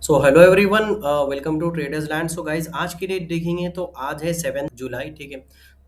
So hello everyone, welcome to Traders Land. So guys, आज की date देखेंगे तो आज है 7 जुलाई। ठीक है।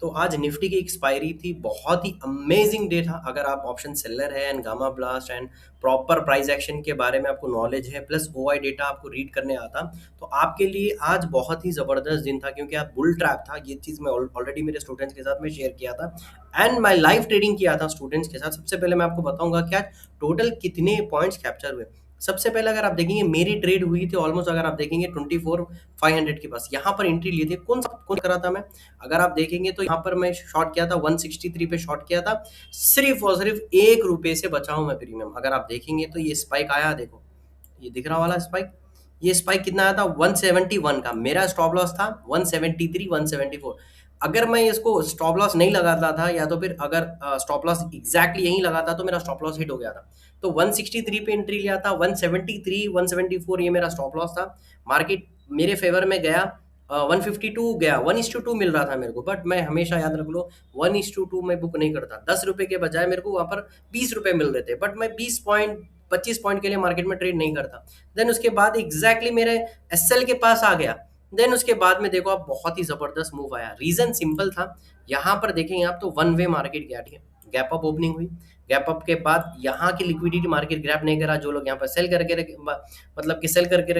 तो आज निफ्टी की एक्सपायरी थी, बहुत ही अमेजिंग डे था। अगर आप ऑप्शन सेलर है and gamma blast and proper price action के बारे में आपको नॉलेज है, प्लस ओआई डेटा आपको रीड करने आता, तो आपके लिए आज बहुत ही ज़बरदस्त दिन था, क्योंकि आप बुल ट्रैप था। ये चीज़ मैं ऑलरेडी मेरे स्टूडेंट्स के साथ में शेयर किया था एंड मैं लाइव ट्रेडिंग किया था स्टूडेंट्स के साथ। सबसे पहले मैं आपको बताऊंगा क्या टोटल कितने पॉइंट्स कैप्चर हुए। सबसे पहले अगर आप देखेंगे, मेरी ट्रेड हुई थी ऑलमोस्ट, अगर आप देखेंगे 24,500 के पास, यहाँ पर एंट्री लिए थे। कौन करा था मैं? अगर आप देखेंगे तो यहाँ पर मैं शॉर्ट किया था 163 पे शॉर्ट किया था। सिर्फ और सिर्फ 1 रुपए से बचा हूं मैं प्रीमियम। अगर आप देखेंगे तो ये स्पाइक आया, देखो ये दिख रहा वाला स्पाइक। ये स्पाइक कितना आया था? 171 का। मेरा स्टॉप लॉस था 173, 174। अगर मैं इसको स्टॉप लॉस नहीं लगाता था, या तो फिर अगर स्टॉप लॉस एग्जैक्टली यहीं लगाता, तो मेरा स्टॉप लॉस हिट हो गया था। तो 163 पे एंट्री लिया था, 173, 174 ये मेरा स्टॉप लॉस था। मार्केट मेरे फेवर में गया, 152 गया, 1:2 मिल रहा था मेरे को। बट मैं हमेशा याद रख लो, 1:2 में बुक नहीं करता। 10 रुपए के बजाय मेरे को वहां पर 20 रुपए मिल रहे थे, बट मैं 20 पॉइंट 25 पॉइंट के लिए मार्केट में ट्रेड नहीं करता। देन उसके बाद एग्जैक्टली मेरे एसएल के पास आ गया। देन उसके बाद में देखो आप, बहुत ही जबरदस्त मूव आया। रीजन सिंपल था, यहाँ पर देखेंगे आप तो वन वे मार्केट गया। ठीक है। गैप अप ओपनिंग हुई, गैप अप के बाद यहाँ की लिक्विडिटी मार्केट ग्रैप नहीं करा। जो लोग यहाँ पर सेल करके रखे, मतलब कि सेल करके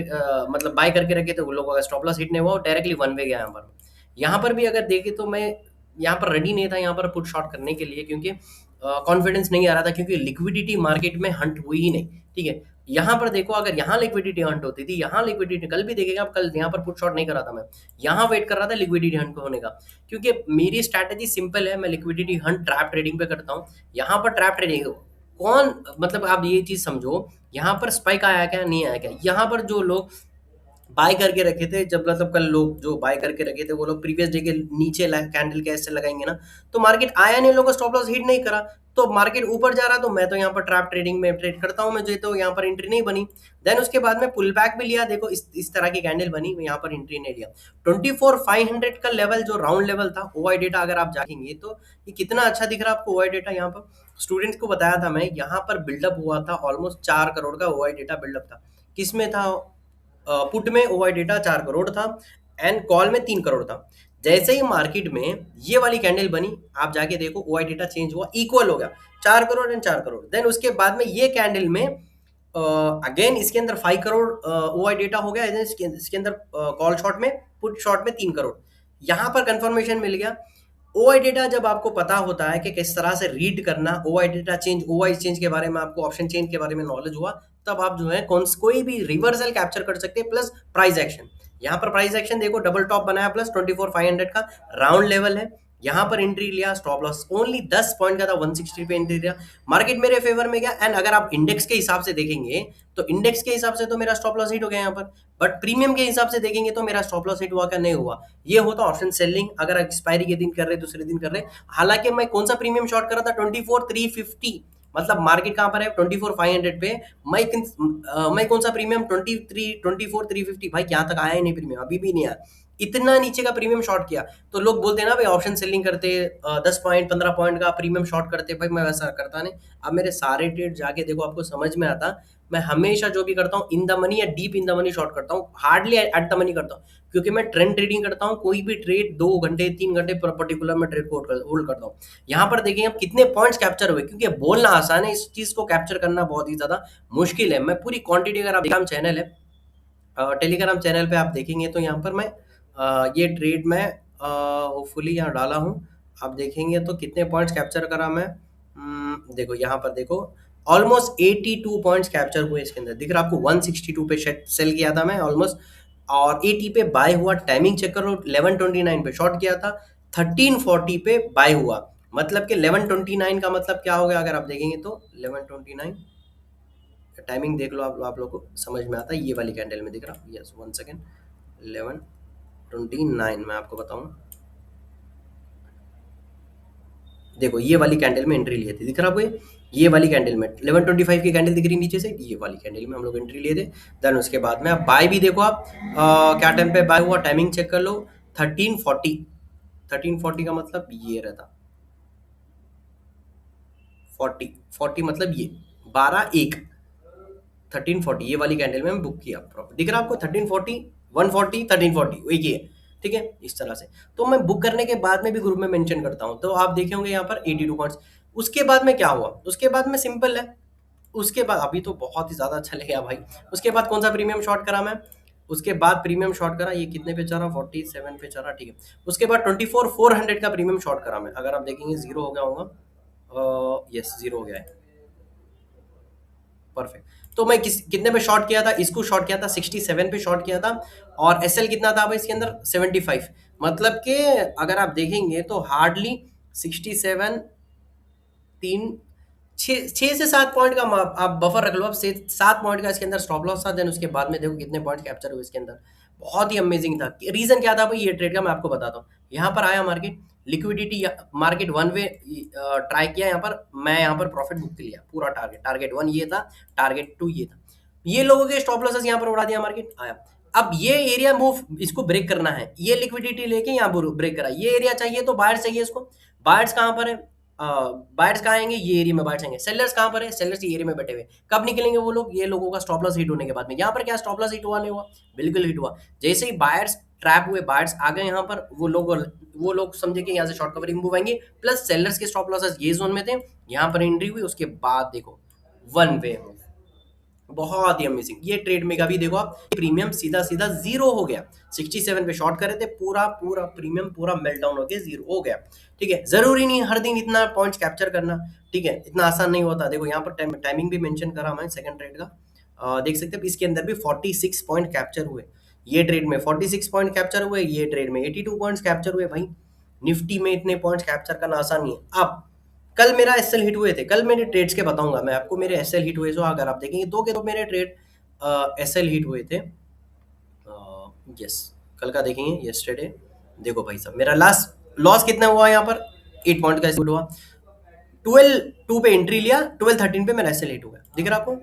मतलब बाय करके रखे थे, वो लोगों का स्टॉप लॉस हिट नहीं हुआ, डायरेक्टली वन वे गया यहाँ पर। यहाँ पर भी अगर देखे तो मैं यहाँ पर रेडी नहीं था यहाँ पर पुट शॉर्ट करने के लिए, क्योंकि कॉन्फिडेंस नहीं आ रहा था, क्योंकि लिक्विडिटी मार्केट में हंट हुई ही नहीं। ठीक है। यहाँ पर देखो, अगर यहाँ लिक्विडिटी हंट होती थी, यहाँ लिक्विडिटी कल भी देखेगा आप, कल यहाँ पर पुट शॉर्ट नहीं करा था मैं। यहाँ वेट कर रहा था लिक्विडिटी हंट होने का, क्योंकि मेरी स्ट्रैटेजी सिंपल है। मैं लिक्विडिटी हंट ट्रैप ट्रेडिंग पे करता हूँ। यहाँ पर ट्रैप ट्रेडिंग कौन, मतलब आप ये चीज समझो, यहाँ पर स्पाइक आया क्या, नहीं आया क्या। यहाँ पर जो लोग बाय करके रखे थे, जब मतलब कल लोग जो बाय करके रखे थे, वो लोग प्रीवियस डे के नीचे कैंडल के ऐसे लगाएंगे ना, तो मार्केट आया नहीं, लोगों स्टॉप लॉस हिट नहीं करा, तो मार्केट ऊपर जा रहा। तो मैं तो यहाँ पर ट्रैप ट्रेडिंग में ट्रेड करता हूँ, मुझे तो यहाँ पर एंट्री नहीं बनी। देन उसके बाद में पुल बैक भी लिया, देखो इस तरह की कैंडल बनी, मैं यहाँ पर एंट्री नहीं लिया। 24,500 का लेवल जो राउंड लेवल था, ओआई डेटा अगर आप जाएंगे तो ये कितना अच्छा दिख रहा है आपको। ओआई डेटा यहाँ पर स्टूडेंट्स को बताया था मैं, यहाँ पर बिल्डअप हुआ था ऑलमोस्ट 4 करोड़ का ओआई डेटा बिल्डअप था। किसमें था? पुट में ओआई डेटा 4 करोड़ था एंड कॉल में 3 करोड़ था। जैसे ही मार्केट में ये वाली कैंडल बनी, आप जाके देखो ओआई डेटा चेंज हुआ, इक्वल हो गया 4 करोड़ एंड 4 करोड़। देन उसके बाद में ये कैंडल में अगेन इसके अंदर 5 करोड़ ओआई डेटा हो गया। इसके अंदर कॉल शॉट में, पुट शॉट में 3 करोड़। यहाँ पर कंफर्मेशन मिल गया। ओआई डेटा जब आपको पता होता है कि किस तरह से रीड करना, OI data change, OI change के बारे में आपको, ऑप्शन चेंज के बारे में नॉलेज हुआ, तब आप जो है कोई भी रिवर्सल कैप्चर कर सकते हैं, प्लस प्राइस एक्शन। यहाँ पर प्राइस एक्शन देखो, डबल टॉप बनाया, प्लस 24,500 का राउंड लेवल है। यहाँ पर एंट्री लिया, स्टॉप लॉस ओनली 10 पॉइंट का था, 160 पे एंट्री लिया। मार्केट मेरे फेवर में गया। एंड अगर आप इंडेक्स के हिसाब से देखेंगे, तो इंडेक्स के हिसाब से तो मेरा स्टॉप लॉस हिट हो गया यहाँ पर। बट प्रीमियम के हिसाब से देखेंगे तो मेरा स्टॉप लॉस हिट हुआ क्या, नहीं हुआ। ये होता ऑप्शन सेलिंग, अगर एक्सपायरी के दिन कर रहे, दूसरे दिन कर रहे। हालांकि मैं कौन सा प्रीमियम शॉर्ट कर रहा था? 24,350। मतलब मार्केट कहां पर है? 24,500 पे। मैं कौन सा प्रीमियम? 24,350। भाई यहाँ तक आया ही नहीं प्रीमियम, अभी भी नहीं आया। इतना नीचे का प्रीमियम शॉर्ट किया। तो लोग बोलते हैं ना भाई, ऑप्शन सेलिंग करते 10 पॉइंट 15 पॉइंट का प्रीमियम शॉर्ट करते। भाई मैं वैसा करता नहीं। अब मेरे सारे ट्रेड जाके देखो, आपको समझ में आता। मैं हमेशा जो भी करता हूँ, इन द मनी या deep in the money short करता हूँ, हार्डली एट द मनी करता हूँ, क्योंकि मैं ट्रेंड ट्रेडिंग करता हूँ। कोई भी ट्रेड 2 घंटे 3 घंटे पर्टिकुलर में ट्रेड को होल्ड करता हूँ। यहाँ पर देखिए आप कितने पॉइंट्स कैप्चर हुए, क्योंकि बोलना आसान है, इस चीज को कैप्चर करना बहुत ही ज्यादा मुश्किल है। मैं पूरी क्वांटिटी, अगर आप टेलीग्राम चैनल है, टेलीग्राम चैनल पे आप देखेंगे तो यहाँ पर मैं ये ट्रेड में होपफुली यहाँ डाला हूँ। आप देखेंगे तो कितने पॉइंट्स कैप्चर करा मैं। देखो यहाँ पर देखो, ऑलमोस्ट 82 पॉइंट्स कैप्चर हुए इसके अंदर। दिख रहा है आपको? 162 पे सेल किया था मैं ऑलमोस्ट, और 80 पे बाय हुआ। टाइमिंग चेक करो, 11:29 पे शॉर्ट किया था, 13:40 पे बाय हुआ। मतलब कि 11:29 का मतलब क्या हो गया, अगर आप देखेंगे तो 11:29 टाइमिंग देख लो, आप लोग को समझ में आता है। ये वाली कैंडल में दिख रहा, यस 1 सेकेंड, 11:29 मैं आपको बताऊं। देखो ये वाली कैंडल में एंट्री लिए थे, दिख रहा आपको? ये वाली कैंडल में 11:25 की कैंडल दिख रही नीचे से, ये वाली कैंडल में हम लोग एंट्री लिए थे। देन उसके बाद में आप बाय भी देखो, आप क्या टाइम पे बाय हुआ, टाइमिंग चेक कर लो, 13:40। 13:40 का मतलब ये रहता, 40 40 मतलब ये 12:01, 1340 ये वाली कैंडल में मैं बुक किया प्रॉफिट, दिख रहा है आपको 1340, 140, 1340 एक ही है, ठीक है इस तरह से। तो मैं बुक करने के बाद में भी ग्रुप में मेंशन करता हूँ, तो आप देखे होंगे यहाँ पर 82 पॉइंट्स। उसके बाद में क्या हुआ, उसके बाद में सिंपल है, उसके बाद अभी तो बहुत ही ज्यादा अच्छा लगेगा भाई। उसके बाद कौन सा प्रीमियम शॉर्ट करा मैं, उसके बाद प्रीमियम शॉर्ट करा, ये कितने पे चला, 47 पे चला, ठीक है। उसके बाद 24,400 का प्रीमियम शॉर्ट करा मैं, अगर आप देखेंगे जीरो हो गया होगा, यस जीरो हो गया है, परफेक्ट। तो मैं कितने पे शॉर्ट किया था, इसको शॉर्ट किया था 67 पे शॉर्ट किया था, और एसएल कितना था भाई इसके अंदर, 75। मतलब कि अगर आप देखेंगे तो हार्डली 67, तीन, छः से 7 पॉइंट का आप बफर रख लो, अब से 7 पॉइंट का इसके अंदर स्टॉप लॉस था। देन उसके बाद में देखो कितने पॉइंट कैप्चर हुए इसके अंदर, बहुत ही अमेजिंग था। रीजन क्या था भाई ये ट्रेड का, मैं आपको बताता हूँ। यहाँ पर आया market, liquidity, market one way try किया, यहाँ पर मैं यहाँ पर प्रॉफिट बुक लिया, पूरा टारगेट, टारगेट 1 ये था, टारगेट 2 ये था। ये लोगों के स्टॉप लॉसेस यहाँ पर उड़ा दिया मार्केट, आया। अब ये एरिया मूव इसको ब्रेक करना है, ये लिक्विडिटी लेके यहाँ ब्रेक करा, ये एरिया चाहिए तो बायर्स चाहिए इसको। बायर्स कहाँ पर है, बायर्स कहाँ आएंगे, ये एरिया में बायर्स आएंगे। सेलर्स कहाँ पर है, सेलर्स ये एरिया में बैठे हुए। कब निकलेंगे वो लोग, ये लोगों का स्टॉप लॉस हिट होने के बाद में। यहाँ पर क्या स्टॉप लॉस हिट हुआ, नहीं हुआ, बिल्कुल हिट हुआ। जैसे ही बायर्स ट्रैप हुए, बायर्स आ गए यहाँ पर, वो लोग समझे कि यहाँ से शॉर्ट कवरिंग मूव आएंगे, प्लस सेलर्स के स्टॉप लॉसेस ये जोन में थे, यहाँ पर एंट्री हुई। उसके बाद देखो वन वे, बहुत ही अमेजिंग ये ट्रेड में का भी देखो आप, प्रीमियम सीधा सीधा जीरो हो गया। 67 पे शॉर्ट करे थे, पूरा पूरा प्रीमियम पूरा मेल्ट डाउन होकर जीरो हो गया, ठीक है। जरूरी नहीं हर दिन इतना पॉइंट्स कैप्चर करना, ठीक है, इतना आसान नहीं होता। देखो यहाँ पर टाइमिंग भी मेंशन करा मैं सेकंड ट्रेड का, देख सकते हैं इसके अंदर भी 46 पॉइंट कैप्चर हुए। ये ट्रेड में 46 पॉइंट कैप्चर हुए, ये ट्रेड में 82 पॉइंट्स कैप्चर हुए। भाई निफ्टी में इतने पॉइंट्स कैप्चर करना आसान नहीं है। अब कल मेरा एसएल हिट हुए थे, कल मेरे ट्रेड्स के बताऊंगा मैं आपको, मेरे एसएल हिट हुए। जो अगर आप देखेंगे दो के दो मेरे ट्रेड एसएल हिट हुए थे, यस कल का देखेंगे यस्टरडे। देखो भाई साहब मेरा लास्ट लॉस कितना हुआ यहाँ पर, 8 पॉइंट का हुआ। 12 पे एंट्री लिया, 12-13 पे मेरा एसएल हिट हुआ, दिख रहा आपको।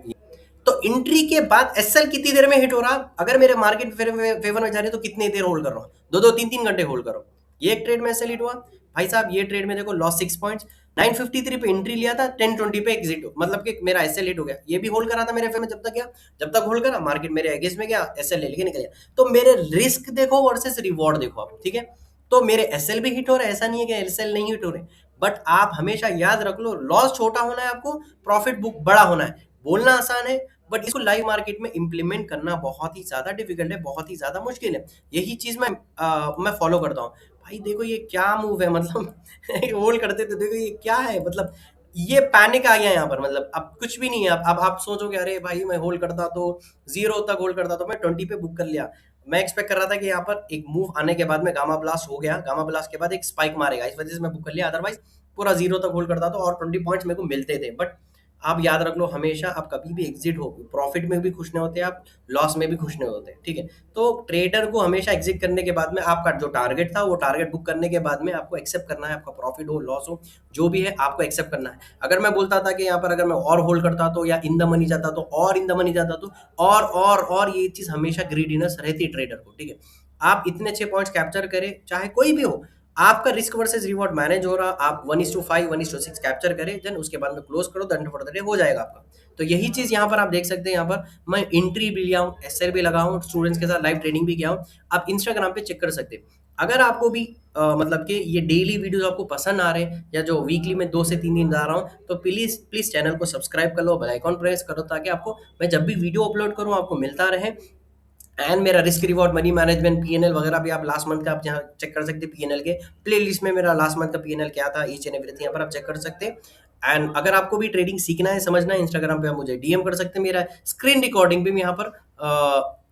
तो एंट्री के बाद एसएल कितनी देर में हिट हो रहा, अगर मेरे मार्केट फेवर में जा रहे तो कितनी देर होल्ड कर रहा हूँ, 2-3 घंटे होल्ड करो। ये एक ट्रेड में एसएल हिट हुआ भाई साहब। ये ट्रेड में देखो लॉस 6 पॉइंट्स, 953 पे एंट्री लिया था, 1020 पे एग्जिट, मतलब कि मेरा एसएल हिट हो गया। ये भी होल्ड करा था मेरे फेवर में, जब तक गया, जब तक होल्ड करा मार्केट मेरे अगेंस्ट में गया, एसएल ले लेके निकल गया। तो मेरे रिस्क देखो वर्सेस रिवॉर्ड देखो आप, ठीक है। तो मेरे एसएल भी हिट हो रहा है, ऐसा नहीं है कि एसएल नहीं हिट हो रहे, बट आप हमेशा याद रख लो लॉस छोटा होना है आपको, प्रॉफिट बुक बड़ा होना है। बोलना आसान है, बट इसको लाइव मार्केट में इंप्लीमेंट करना बहुत ही ज्यादा डिफिकल्ट है, बहुत ही ज्यादा मुश्किल है। यही चीज मैं फॉलो करता हूँ। भाई देखो ये क्या मूव है, मतलब होल्ड करते थे, देखो ये क्या है, मतलब ये पैनिक आ गया यहाँ पर, मतलब अब कुछ भी नहीं है। अब आप सोचोगे अरे भाई मैं होल्ड करता तो जीरो तक होल्ड करता तो मैं 20 पे बुक कर लिया। मैं एक्सपेक्ट कर रहा था कि यहाँ पर एक मूव आने के बाद में गामा ब्लास्ट हो गया, गामा ब्लास्ट के बाद एक स्पाइक मारेगा, इस वजह से मैं बुक कर लिया, अदरवाइज पूरा जीरो तक होल्ड करता तो और 20 पॉइंट्स मेरे को मिलते थे। बट आप याद रख लो हमेशा, आप कभी भी एग्जिट हो, प्रॉफिट में भी खुश नहीं होते आप, लॉस में भी खुश नहीं होते, ठीक है। तो ट्रेडर को हमेशा एग्जिट करने के बाद में आपका जो टारगेट था वो टारगेट बुक करने के बाद में आपको एक्सेप्ट करना है, आपका प्रॉफिट हो लॉस हो जो भी है आपको एक्सेप्ट करना है। अगर मैं बोलता था कि यहाँ पर अगर मैं और होल्ड करता तो या इन द मनी जाता तो और इन द मनी जाता तो और ये चीज हमेशा ग्रीडीनेस रहती है ट्रेडर को, ठीक है। आप इतने अच्छे पॉइंट्स कैप्चर करें चाहे कोई भी हो, आपका रिस्क वर्सेस रिवॉर्ड मैनेज हो रहा, आप 1:5 1:6 कैप्चर करें, देन उसके बाद में क्लोज करो, देन फॉर द डे हो जाएगा आपका। तो यही चीज यहाँ पर आप देख सकते हैं, यहाँ पर मैं एंट्री भी लिया हूँ, एसएल भी लगा हूँ, स्टूडेंट्स के साथ लाइव ट्रेनिंग भी किया हूँ, आप इंस्टाग्राम पे चेक कर सकते हैं। अगर आपको भी मतलब कि ये डेली वीडियोस आपको पसंद आ रहे हैं, या जो वीकली में 2 से 3 दिन जा रहा हूँ, तो प्लीज प्लीज चैनल को सब्सक्राइब कर लो, बेल आइकॉन प्रेस करो, ताकि आपको मैं जब भी वीडियो अपलोड करूँ आपको मिलता रहे। एंड मेरा risk reward money management PNL वगैरह भी आप लास्ट मंथ का आप यहाँ चेक कर सकते हैं। पीएनएल के प्लेलिस्ट में मेरा लास्ट मंथ का पीएनएल क्या था, ईच एंड एवरीथिंग यहाँ पर आप चेक कर सकते हैं। एंड अगर आपको भी ट्रेडिंग सीखना है, समझना है, इंस्टाग्राम पे आप मुझे डीएम कर सकते हैं, मेरा स्क्रीन रिकॉर्डिंग भी मैं यहाँ पर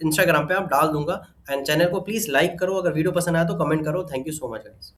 इंस्टाग्राम पे आप डाल दूंगा। एंड चैनल को प्लीज लाइक करो, अगर वीडियो पसंद आया तो कमेंट करो। Thank you so much guys.